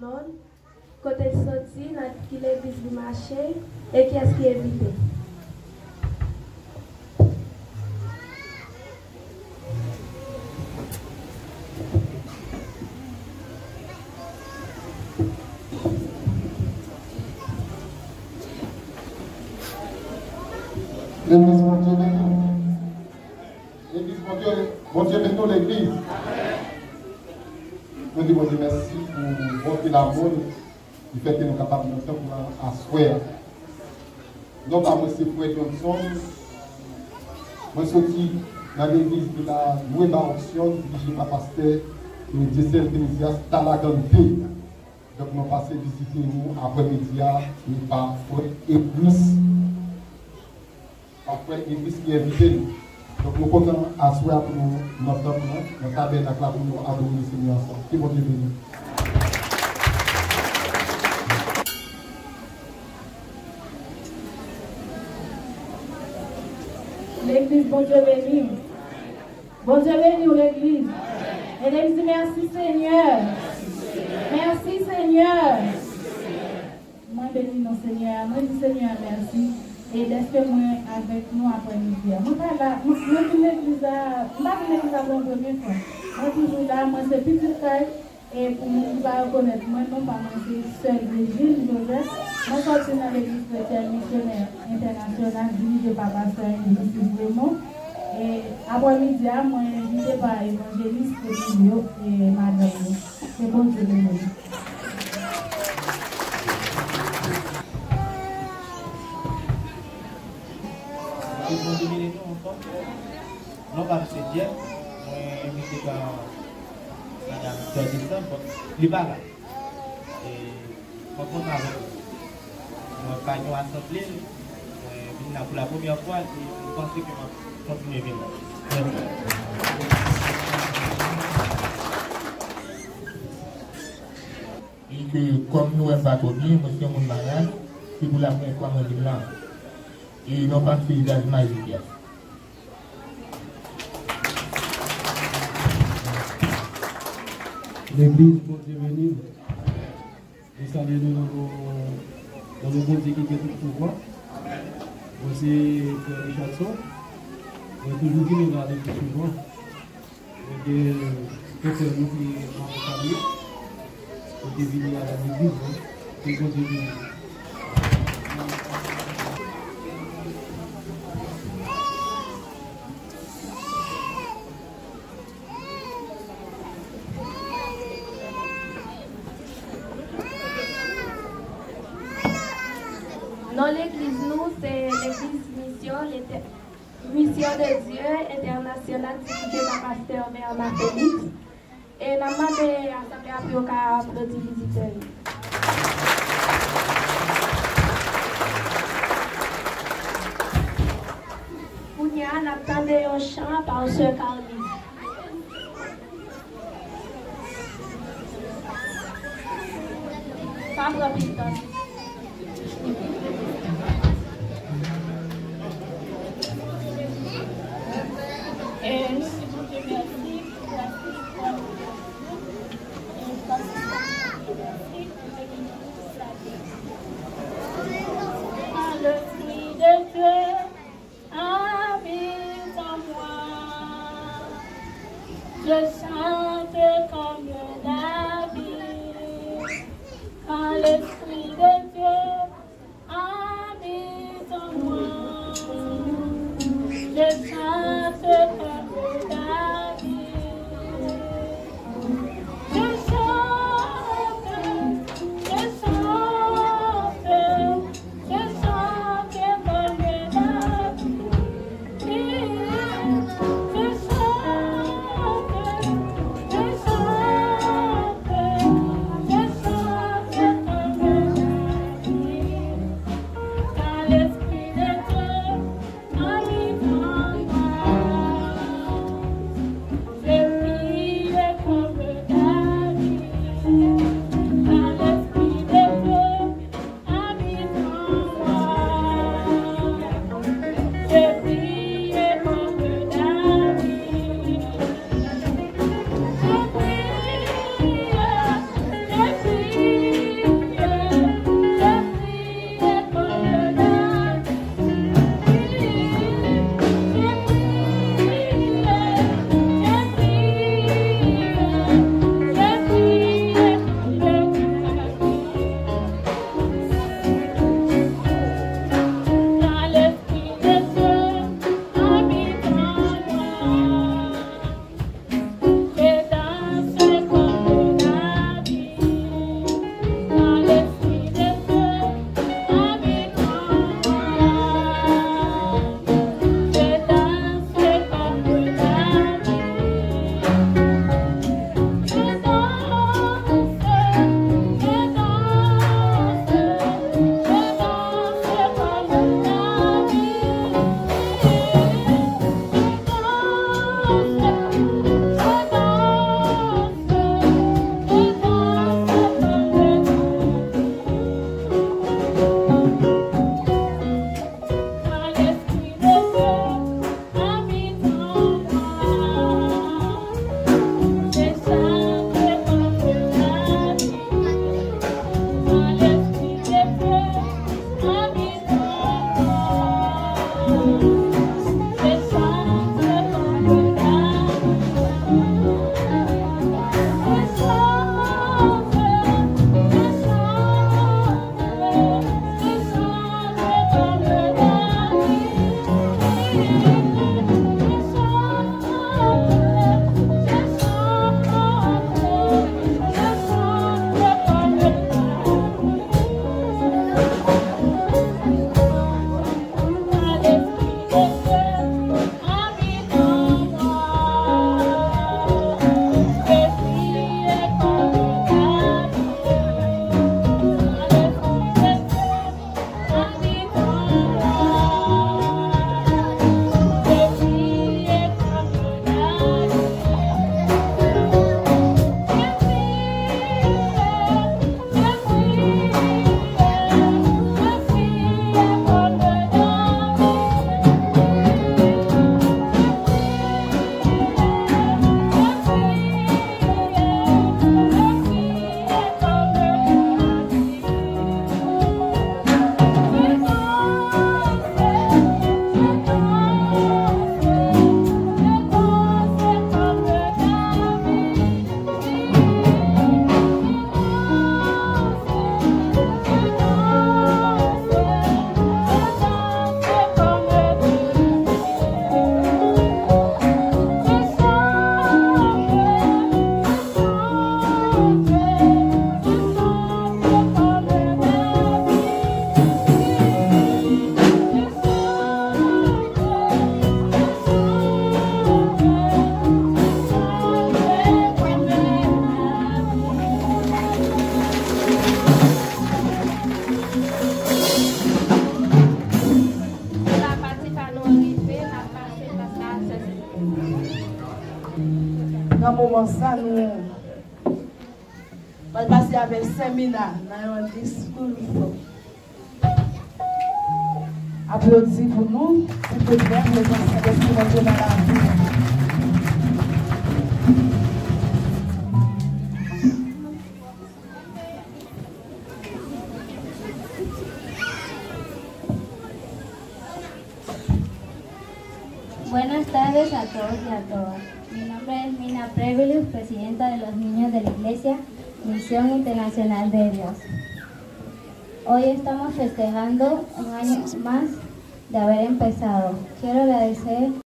monde, côté de sorti, qui l'église du marché, et qui est-ce qui est invité. L'église, mon Dieu, bénis. L'église, mon Dieu, bénis l'église. Nous disons, mon Dieu, merci pour votre l'amour qui fait que nous sommes capables de nous asseoir. Non pas moi, c'est pour être ensemble. Moi, je suis dans l'église de la Nouvelle Baronction, dirigée par pasteur le diocèse de Médias Talagante. Donc, nous passons visiter nous après-midi, et par église. Après, l'église qui est invitée. Donc, nous comptons asseoir pour notre tabernacle pour nous adorer le Seigneur ensemble. Que bon Dieu bénisse. L'église, bon Dieu béni. Bon Dieu béni l'église. Et l'église dit merci Seigneur. Merci Seigneur. Moi bénis non Seigneur. Moi dis Seigneur merci. Et laissez-moi avec nous après-midi. Moi là, moi l'église là, l'église là pour la première fois. Moi toujours là, moi c'est petit frère. Et pour nous reconnaître, moi non pas moi c'est seul Gilles Joseph. Moi je suis dans l'église chrétienne missionnaire internationale dirigée par pasteur Église Raymond. Et après-midi, moi invité par évangéliste et madame. C'est bon Dieu béni. Non, pas c'est bien. Moi, invité par madame Jordison, il va là. Et quand on a nous gagnons assemblée, pour la première fois, je pense que je vais continuer à venir. Et que comme nous sommes bâtonniers, monsieur mon mariage, c'est pour la première fois que je là. Et non pas fait d'âge magique. L'église, bon Dieu béni. Et saluez-nous dans le bon Dieu qui est tout pouvoir. Aussi, Frère Richardson. Toujours qui nous garde plus souvent. Et que nous qui en famille. Et qui viennent à l'église. Et bon Dieu béni. Dans l'église, nous, c'est l'église Mission de Dieu internationale dirigée par pasteur Bernard Félix. Et la main de l'Assemblée a pu applaudir les visiteurs. Kounia, on attendait un chant par ce Carly. Pas rapide. Et nous disons Dieu merci pour la le fruit de Dieu habite en moi. Je chante comme David. Quand l'Esprit de Dieu habite en moi. Je chante comme David. Je chante comme David. Je chante comme David. moment ça, nous allons passer avec un séminaire dans un discours. Applaudissez pour nous, s'il vous plaît, les enfants de Dieu dans la vie. Buenas tardes a todos y a todas. Mi nombre es Mina Previlus, presidenta de los niños de la Iglesia Misión Internacional de Dios. Hoy estamos festejando un año más de haber empezado. Quiero agradecer